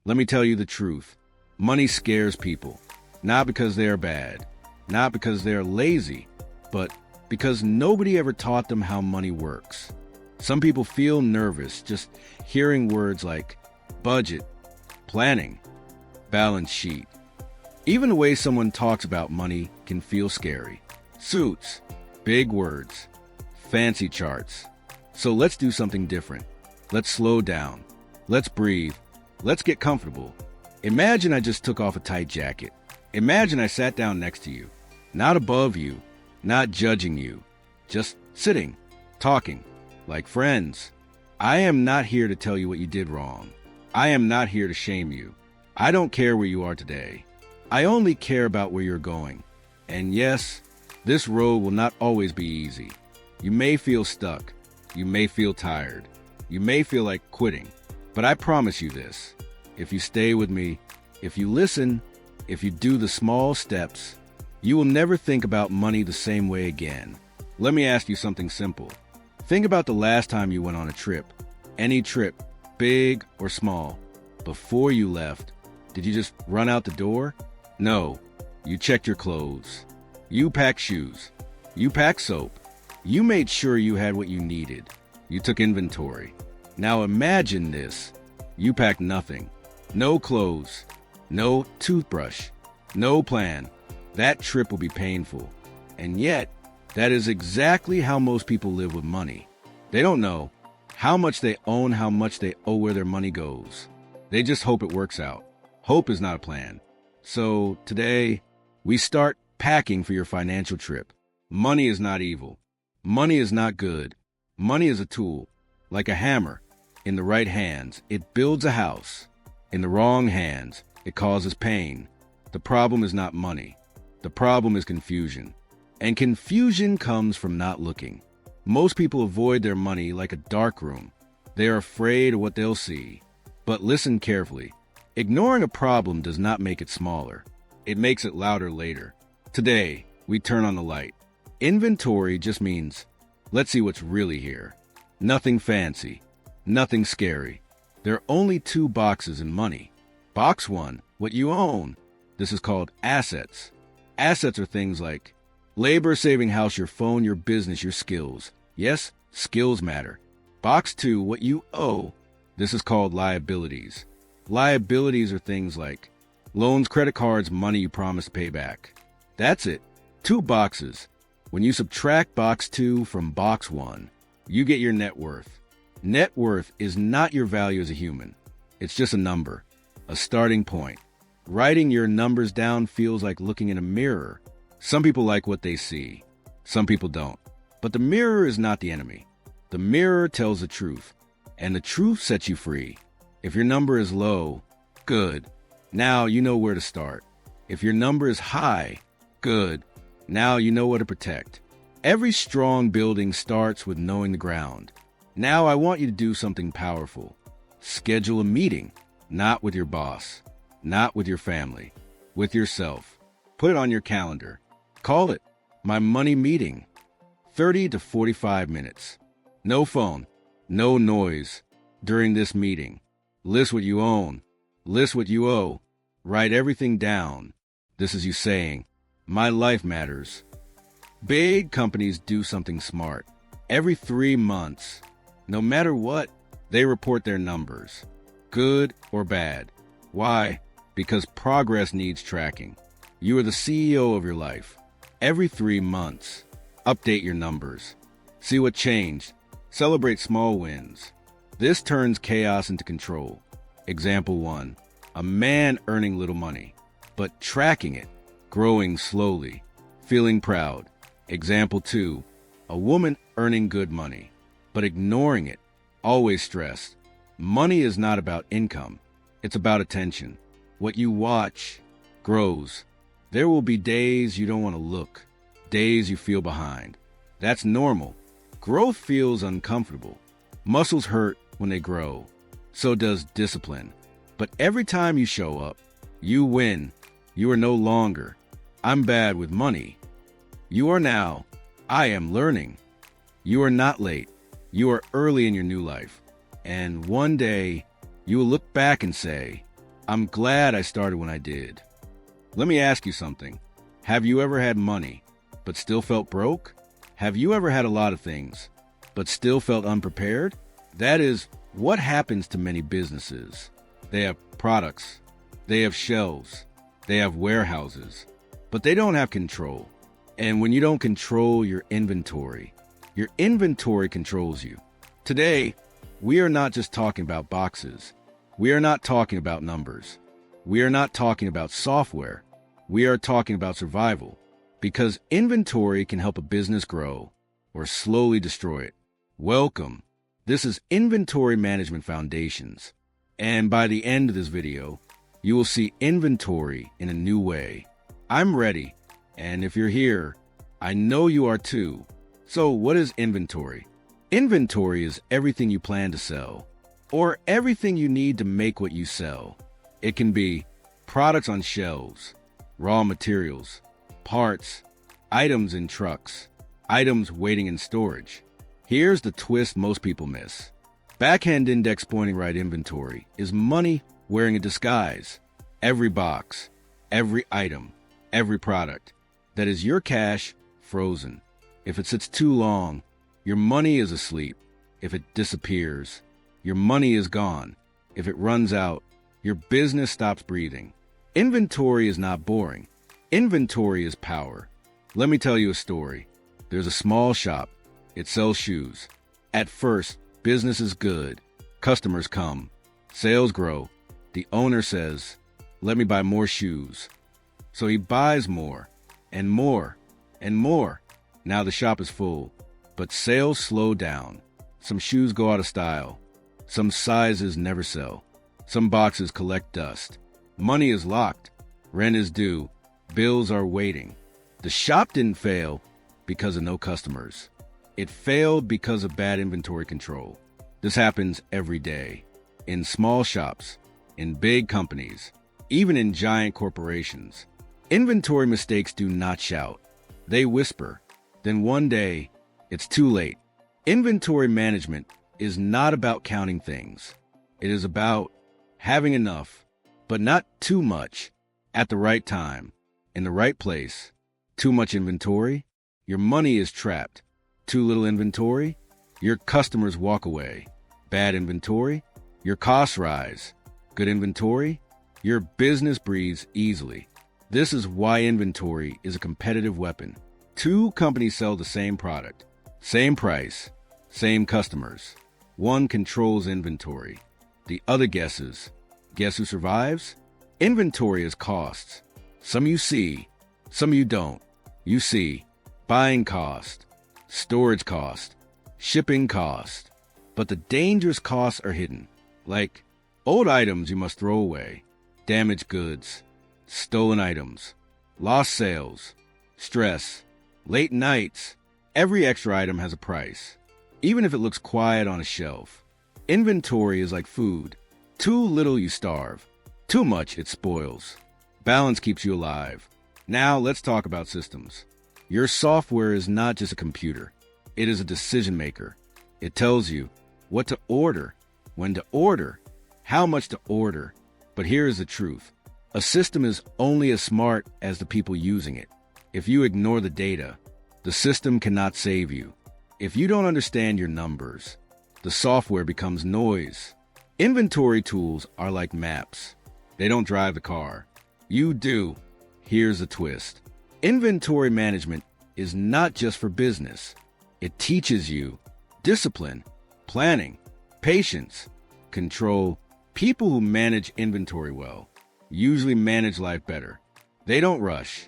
Let me tell you the truth. Money scares people, not because they are bad, not because they are lazy, but because nobody ever taught them how money works. Some people feel nervous just hearing words like budget, planning, balance sheet. Even the way someone talks about money can feel scary. Suits, big words, fancy charts. So let's do something different. Let's slow down. Let's breathe. Let's get comfortable. Imagine I just took off a tight jacket. Imagine I sat down next to you, not above you, not judging you, just sitting, talking, like friends. I am not here to tell you what you did wrong. I am not here to shame you. I don't care where you are today. I only care about where you're going. And yes, this road will not always be easy. You may feel stuck. You may feel tired. You may feel like quitting. But I promise you this. If you stay with me, if you listen, if you do the small steps, you will never think about money the same way again. Let me ask you something simple. Think about the last time you went on a trip. Any trip, big or small. Before you left, did you just run out the door? No. You checked your clothes. You packed shoes. You packed soap. You made sure you had what you needed. You took inventory. Now imagine this. You packed nothing. No clothes. No toothbrush. No plan. That trip will be painful. And yet, that is exactly how most people live with money. They don't know how much they own, how much they owe, where their money goes. They just hope it works out. Hope is not a plan. So today, we start packing for your financial trip. Money is not evil. Money is not good. Money is a tool, like a hammer. In the right hands, it builds a house. In the wrong hands, it causes pain. The problem is not money. The problem is confusion. And confusion comes from not looking. Most people avoid their money like a dark room. They are afraid of what they'll see. But listen carefully. Ignoring a problem does not make it smaller. It makes it louder later. Today, we turn on the light. Inventory just means, let's see what's really here. Nothing fancy. Nothing scary. There are only two boxes in money. Box 1, what you own. This is called assets. Assets are things like labor-saving house, your phone, your business, your skills. Yes, skills matter. Box 2, what you owe. This is called liabilities. Liabilities are things like loans, credit cards, money you promised to pay back. That's it. 2 boxes. When you subtract box 2 from box 1, you get your net worth. Net worth is not your value as a human. It's just a number, a starting point. Writing your numbers down feels like looking in a mirror. Some people like what they see. Some people don't. But the mirror is not the enemy. The mirror tells the truth, and the truth sets you free. If your number is low, good. Now you know where to start. If your number is high, good. Now you know what to protect. Every strong building starts with knowing the ground. Now I want you to do something powerful. Schedule a meeting, not with your boss, not with your family, with yourself. Put it on your calendar. Call it my money meeting. 30 to 45 minutes. No phone, no noise during this meeting. List what you own. List what you owe. Write everything down. This is you saying, my life matters. Big companies do something smart. Every 3 months, no matter what, they report their numbers, good or bad. Why? Because progress needs tracking. You are the CEO of your life. Every 3 months, update your numbers. See what changed. Celebrate small wins. This turns chaos into control. Example 1, a man earning little money, but tracking it, growing slowly, feeling proud. Example 2, a woman earning good money, but ignoring it, always stressed. Money is not about income. It's about attention. What you watch grows. There will be days you don't want to look, days you feel behind. That's normal. Growth feels uncomfortable. Muscles hurt when they grow. So does discipline. But every time you show up, you win. You are no longer, I'm bad with money. You are now, I am learning. You are not late. You are early in your new life. And one day, you will look back and say, I'm glad I started when I did. Let me ask you something. Have you ever had money, but still felt broke? Have you ever had a lot of things, but still felt unprepared? That is what happens to many businesses. They have products, they have shelves, they have warehouses, but they don't have control. And when you don't control your inventory controls you. Today, we are not just talking about boxes. We are not talking about numbers. We are not talking about software. We are talking about survival. Because inventory can help a business grow or slowly destroy it. Welcome. This is Inventory Management Foundations. And by the end of this video, you will see inventory in a new way. I'm ready. And if you're here, I know you are too. So what is inventory? Inventory is everything you plan to sell, or everything you need to make what you sell. It can be products on shelves, raw materials, parts, items in trucks, items waiting in storage. Here's the twist most people miss. Backhand index pointing right inventory is money wearing a disguise. Every box, every item, every product. That is your cash frozen. If it sits too long, your money is asleep. If it disappears, your money is gone. If it runs out, your business stops breathing. Inventory is not boring. Inventory is power. Let me tell you a story. There's a small shop. It sells shoes. At first, business is good. Customers come. Sales grow. The owner says, "Let me buy more shoes." So he buys more, and more, and more. Now the shop is full, but sales slow down. Some shoes go out of style. Some sizes never sell. Some boxes collect dust. Money is locked. Rent is due. Bills are waiting. The shop didn't fail because of no customers. It failed because of bad inventory control. This happens every day. In small shops, in big companies, even in giant corporations. Inventory mistakes do not shout. They whisper. Then one day, it's too late. Inventory management is not about counting things. It is about having enough, but not too much, at the right time, in the right place. Too much inventory, your money is trapped. Too little inventory, your customers walk away. Bad inventory, your costs rise. Good inventory, your business breathes easily. This is why inventory is a competitive weapon. Two companies sell the same product, same price, same customers. One controls inventory. The other guesses. Guess who survives? Inventory is costs. Some you see, some you don't. You see buying cost, storage cost, shipping cost. But the dangerous costs are hidden, like old items you must throw away, damaged goods, stolen items, lost sales, stress, late nights. Every extra item has a price, even if it looks quiet on a shelf. Inventory is like food. Too little, you starve. Too much, it spoils. Balance keeps you alive. Now let's talk about systems. Your software is not just a computer. It is a decision maker. It tells you what to order, when to order, how much to order. But here is the truth. A system is only as smart as the people using it. If you ignore the data, the system cannot save you. If you don't understand your numbers, the software becomes noise. Inventory tools are like maps. They don't drive the car. You do. Here's the twist. Inventory management is not just for business. It teaches you discipline, planning, patience, control. People who manage inventory well usually manage life better. They don't rush.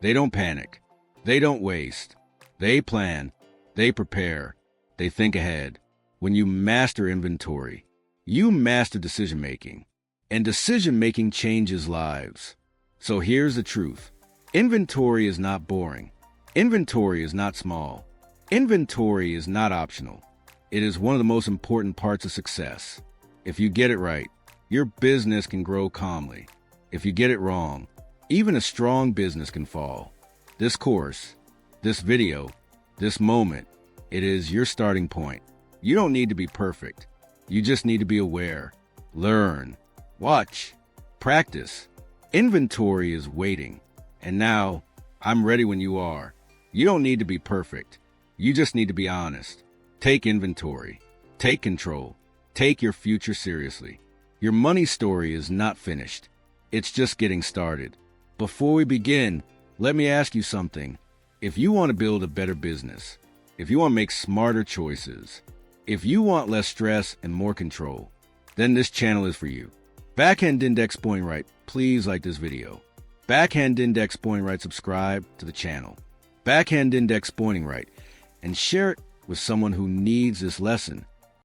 They don't panic. They don't waste. They plan. They prepare. They think ahead. When you master inventory, you master decision-making. And decision-making changes lives. So here's the truth. Inventory is not boring. Inventory is not small. Inventory is not optional. It is one of the most important parts of success. If you get it right, your business can grow calmly. If you get it wrong, even a strong business can fall. This course, this video, this moment, it is your starting point. You don't need to be perfect. You just need to be aware, learn, watch, Practice. Inventory is waiting. And now, I'm ready when you are. You don't need to be perfect. You just need to be honest. Take inventory. Take control. Take your future seriously. Your money story is not finished. It's just getting started. Before we begin, let me ask you something. If you want to build a better business, if you want to make smarter choices, if you want less stress and more control, then this channel is for you. Backhand index point right, please like this video. Backhand index point right, subscribe to the channel. Backhand index pointing right, and share it with someone who needs this lesson.